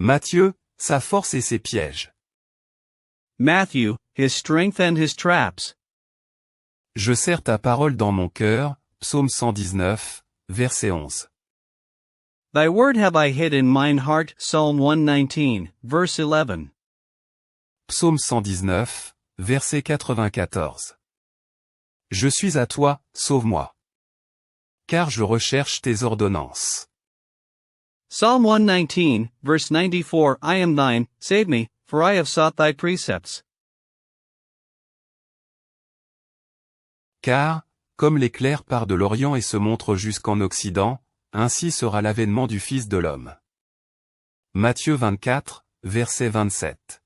Matthieu, sa force et ses pièges. Matthew, his strength and his traps. Je serre ta parole dans mon cœur, Psaume 119, verset 11. Thy word have I hid in mine heart, Psalm 119, verse 11. Psaume 119, verset 94. Je suis à toi, sauve-moi. Car je recherche tes ordonnances. Psalm 119, verse 94. I am thine, save me, for I have sought thy precepts. Car, comme l'éclair part de l'Orient et se montre jusqu'en Occident, ainsi sera l'avènement du Fils de l'homme. Matthieu 24, verset 27.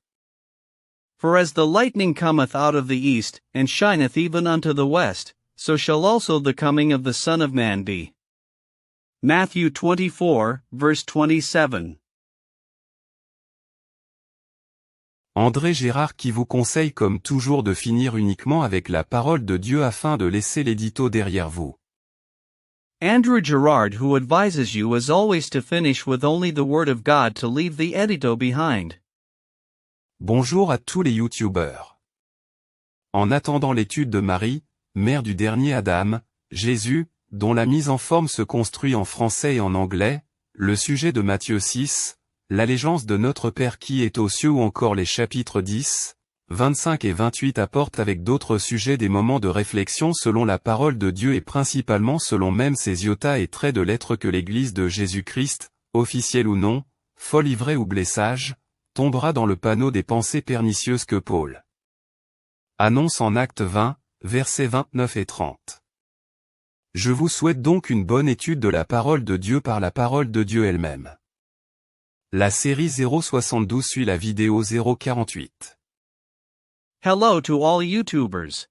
For as the lightning cometh out of the east, and shineth even unto the west, so shall also the coming of the Son of Man be. Matthew 24, verse 27. André Gérard qui vous conseille comme toujours de finir uniquement avec la parole de Dieu afin de laisser l'édito derrière vous. Andrew Gerard who advises you as always to finish with only the word of God to leave the edito behind. Bonjour à tous les youtubeurs. En attendant l'étude de Marie, mère du dernier Adam, Jésus, dont la mise en forme se construit en français et en anglais, le sujet de Matthieu 6, l'allégeance de notre Père qui est aux cieux ou encore les chapitres 10, 25 et 28 apportent avec d'autres sujets des moments de réflexion selon la parole de Dieu et principalement selon même ces iotas et traits de l'être que l'Église de Jésus-Christ, officielle ou non, folle ivrée ou blessage, tombera dans le panneau des pensées pernicieuses que Paul annonce en Acte 20, versets 29 et 30. Je vous souhaite donc une bonne étude de la parole de Dieu par la parole de Dieu elle-même. La série 072 suit la vidéo 048. Hello to all YouTubers.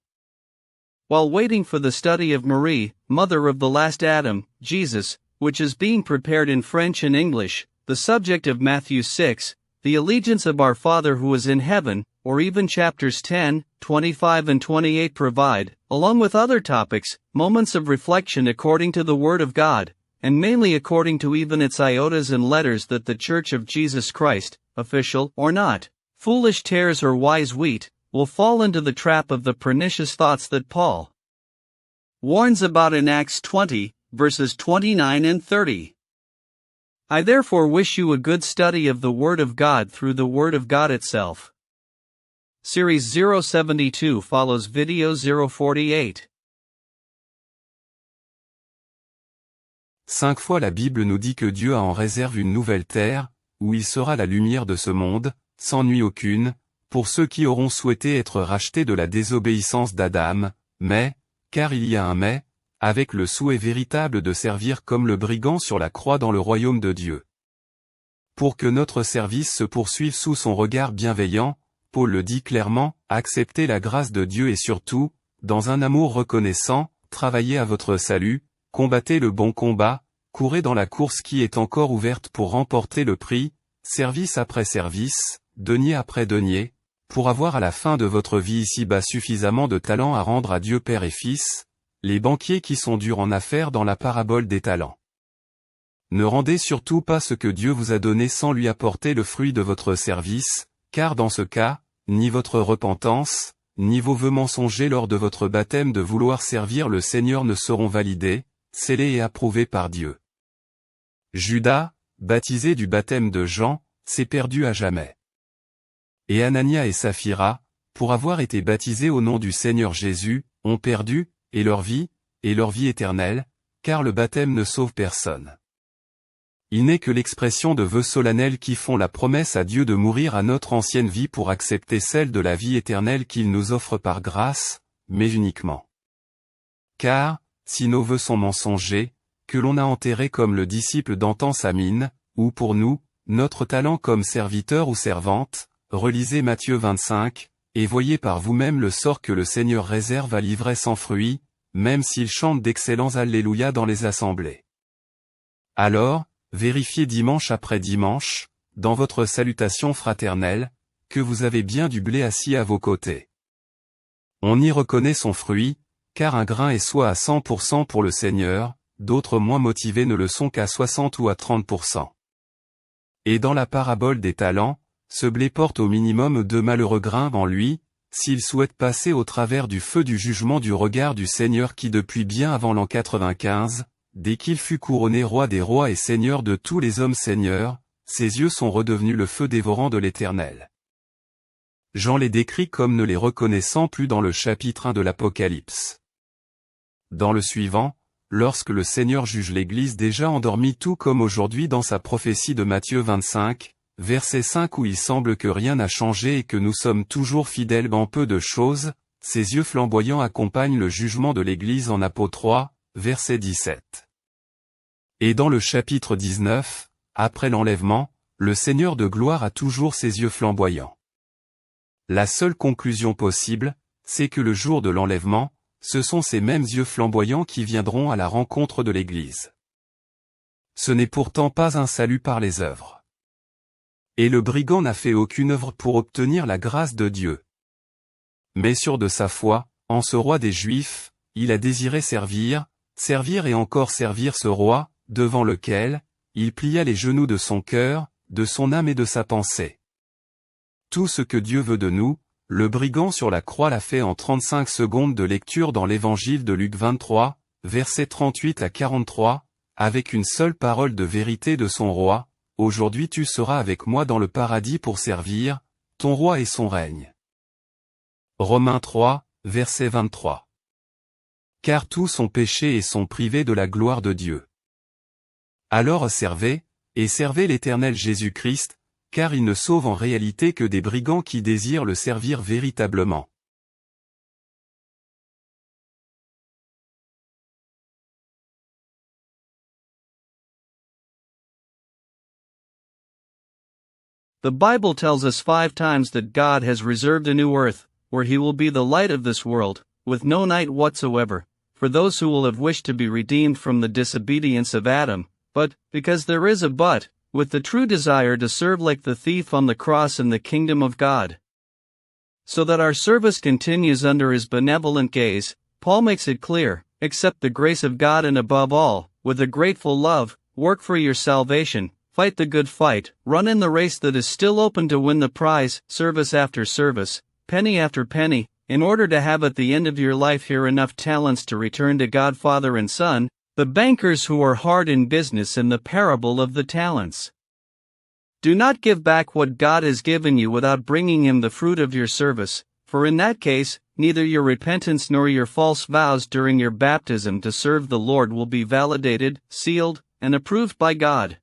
While waiting for the study of Marie, mother of the last Adam, Jesus, which is being prepared in French and English, the subject of Matthew 6, the allegiance of our Father who is in heaven, or even chapters 10, 25 and 28 provide, along with other topics, moments of reflection according to the Word of God, and mainly according to even its iotas and letters that the Church of Jesus Christ, official or not, foolish tares or wise wheat, will fall into the trap of the pernicious thoughts that Paul warns about in Acts 20, verses 29 and 30. I therefore wish you a good study of the Word of God through the Word of God itself. Series 072 follows video 048. 5 fois la Bible nous dit que Dieu a en réserve une nouvelle terre, où il sera la lumière de ce monde, sans nuit aucune, pour ceux qui auront souhaité être rachetés de la désobéissance d'Adam, mais, car il y a un mais, avec le souhait véritable de servir comme le brigand sur la croix dans le royaume de Dieu. Pour que notre service se poursuive sous son regard bienveillant, Paul le dit clairement, acceptez la grâce de Dieu et surtout, dans un amour reconnaissant, travaillez à votre salut, combattez le bon combat, courez dans la course qui est encore ouverte pour remporter le prix, service après service, denier après denier, pour avoir à la fin de votre vie ici-bas suffisamment de talent à rendre à Dieu Père et Fils, les banquiers qui sont durs en affaires dans la parabole des talents. Ne rendez surtout pas ce que Dieu vous a donné sans lui apporter le fruit de votre service, car dans ce cas, ni votre repentance, ni vos vœux mensongers lors de votre baptême de vouloir servir le Seigneur ne seront validés, scellés et approuvés par Dieu. Judas, baptisé du baptême de Jean, s'est perdu à jamais. Et Anania et Saphira, pour avoir été baptisés au nom du Seigneur Jésus, ont perdu, et leur vie éternelle, car le baptême ne sauve personne. Il n'est que l'expression de vœux solennels qui font la promesse à Dieu de mourir à notre ancienne vie pour accepter celle de la vie éternelle qu'il nous offre par grâce, mais uniquement. Car, si nos vœux sont mensongers, que l'on a enterré comme le disciple d'antan sa mine, ou pour nous, notre talent comme serviteur ou servante, relisez Matthieu 25, et voyez par vous-même le sort que le Seigneur réserve à l'ivraie sans fruit, même s'il chante d'excellents Alléluia dans les assemblées. Alors, vérifiez dimanche après dimanche, dans votre salutation fraternelle, que vous avez bien du blé assis à vos côtés. On y reconnaît son fruit, car un grain est soit à 100% pour le Seigneur, d'autres moins motivés ne le sont qu'à 60 ou à 30%. Et dans la parabole des talents, ce blé porte au minimum 2 malheureux grains en lui, s'il souhaite passer au travers du feu du jugement du regard du Seigneur qui depuis bien avant l'an 95, dès qu'il fut couronné roi des rois et seigneur de tous les hommes seigneurs, ses yeux sont redevenus le feu dévorant de l'Éternel. Jean les décrit comme ne les reconnaissant plus dans le chapitre 1 de l'Apocalypse. Dans le suivant, lorsque le Seigneur juge l'Église déjà endormie tout comme aujourd'hui dans sa prophétie de Matthieu 25, verset 5 où il semble que rien n'a changé et que nous sommes toujours fidèles en peu de choses, ses yeux flamboyants accompagnent le jugement de l'Église en Apôtre 3, verset 17. Et dans le chapitre 19, après l'enlèvement, le Seigneur de gloire a toujours ses yeux flamboyants. La seule conclusion possible, c'est que le jour de l'enlèvement, ce sont ces mêmes yeux flamboyants qui viendront à la rencontre de l'Église. Ce n'est pourtant pas un salut par les œuvres. Et le brigand n'a fait aucune œuvre pour obtenir la grâce de Dieu. Mais sûr de sa foi, en ce roi des Juifs, il a désiré servir et encore servir ce roi, devant lequel, il plia les genoux de son cœur, de son âme et de sa pensée. Tout ce que Dieu veut de nous, le brigand sur la croix l'a fait en 35 secondes de lecture dans l'évangile de Luc 23, versets 38 à 43, avec une seule parole de vérité de son roi, « Aujourd'hui tu seras avec moi dans le paradis pour servir, ton roi et son règne. » Romains 3, verset 23. Car tous ont péché et sont privés de la gloire de Dieu. Alors servez l'Éternel Jésus-Christ, car il ne sauve en réalité que des brigands qui désirent le servir véritablement. The Bible tells us 5 times that God has reserved a new earth, where he will be the light of this world, with no night whatsoever, for those who will have wished to be redeemed from the disobedience of Adam, but, because there is a but, with the true desire to serve like the thief on the cross in the kingdom of God. So that our service continues under his benevolent gaze, Paul makes it clear, accept the grace of God and above all, with a grateful love, work for your salvation, fight the good fight, run in the race that is still open to win the prize, service after service, penny after penny, in order to have at the end of your life here enough talents to return to God Father and Son, the bankers who are hard in business in the parable of the talents. Do not give back what God has given you without bringing him the fruit of your service, for in that case, neither your repentance nor your false vows during your baptism to serve the Lord will be validated, sealed, and approved by God.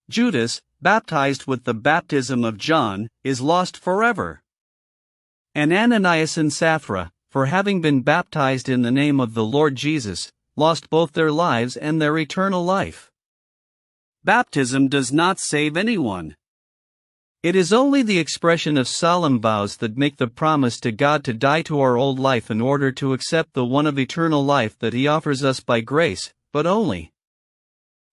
Judas, baptized with the baptism of John, is lost forever. And Ananias and Sapphira, for having been baptized in the name of the Lord Jesus, lost both their lives and their eternal life. Baptism does not save anyone. It is only the expression of solemn vows that make the promise to God to die to our old life in order to accept the one of eternal life that he offers us by grace, but only.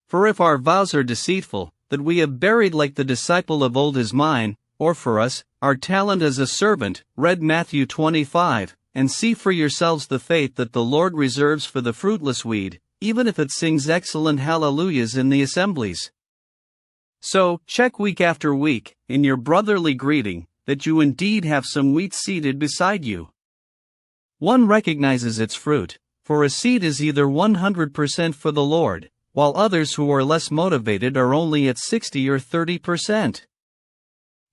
For if our vows are deceitful, that we have buried like the disciple of old is mine, or for us, our talent as a servant, read Matthew 25, and see for yourselves the faith that the Lord reserves for the fruitless weed, even if it sings excellent hallelujahs in the assemblies. So, check week after week, in your brotherly greeting, that you indeed have some wheat seeded beside you. One recognizes its fruit, for a seed is either 100% for the Lord, while others who are less motivated are only at 60 or 30%.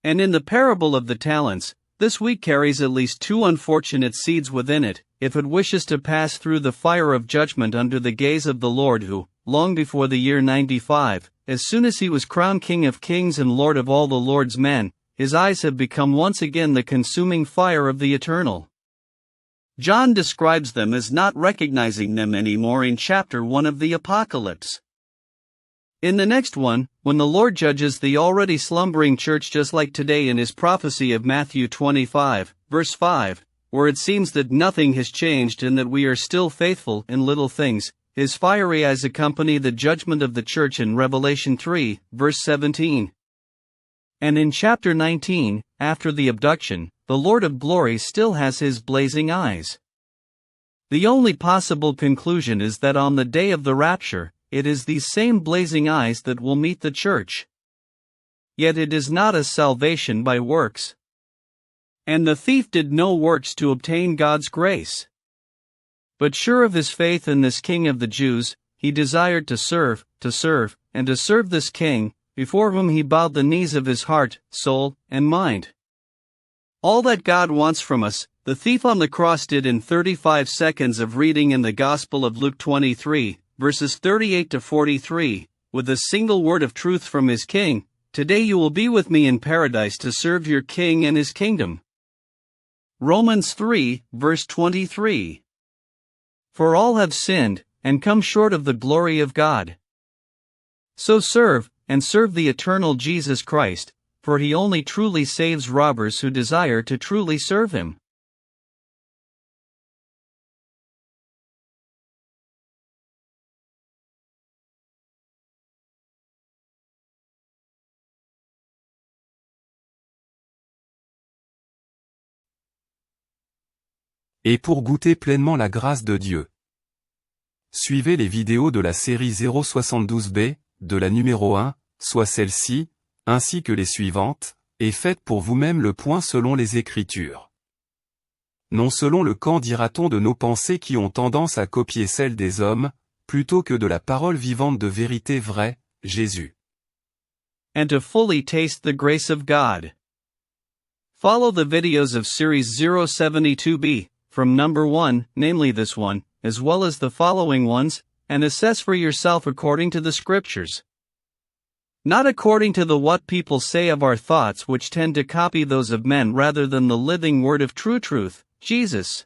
And in the parable of the talents, this wheat carries at least 2 unfortunate seeds within it, if it wishes to pass through the fire of judgment under the gaze of the Lord who, long before the year 95, as soon as he was crowned King of Kings and Lord of all the Lord's men, his eyes have become once again the consuming fire of the eternal. John describes them as not recognizing them anymore in chapter 1 of the Apocalypse. In the next one, when the Lord judges the already slumbering church just like today in his prophecy of Matthew 25, verse 5, where it seems that nothing has changed and that we are still faithful in little things, his fiery eyes accompany the judgment of the church in Revelation 3, verse 17. And in chapter 19, after the abduction, the Lord of glory still has his blazing eyes. The only possible conclusion is that on the day of the rapture, it is these same blazing eyes that will meet the church. yet it is not a salvation by works. And the thief did no works to obtain God's grace. But sure of his faith in this King of the Jews, he desired to serve, and to serve this King, before whom he bowed the knees of his heart, soul, and mind. All that God wants from us, the thief on the cross did in 35 seconds of reading in the Gospel of Luke 23, verses 38 to 43, with a single word of truth from his King: "Today you will be with me in paradise to serve your King and his kingdom." Romans 3, verse 23. For all have sinned, and come short of the glory of God. So serve, and serve the eternal Jesus Christ, for he only truly saves robbers who desire to truly serve him. Et pour goûter pleinement la grâce de Dieu, suivez les vidéos de la série 072b, de la numéro 1, soit celle-ci, ainsi que les suivantes, et faites pour vous-même le point selon les Écritures. Non selon le camp, dira-t-on, de nos pensées qui ont tendance à copier celles des hommes, plutôt que de la parole vivante de vérité vraie, Jésus. And to fully taste the grace of God. Follow the videos of series 072b, from number 1, namely this one, as well as the following ones, and assess for yourself according to the Scriptures. Not according to the what people say of our thoughts, which tend to copy those of men rather than the living word of true truth, Jesus.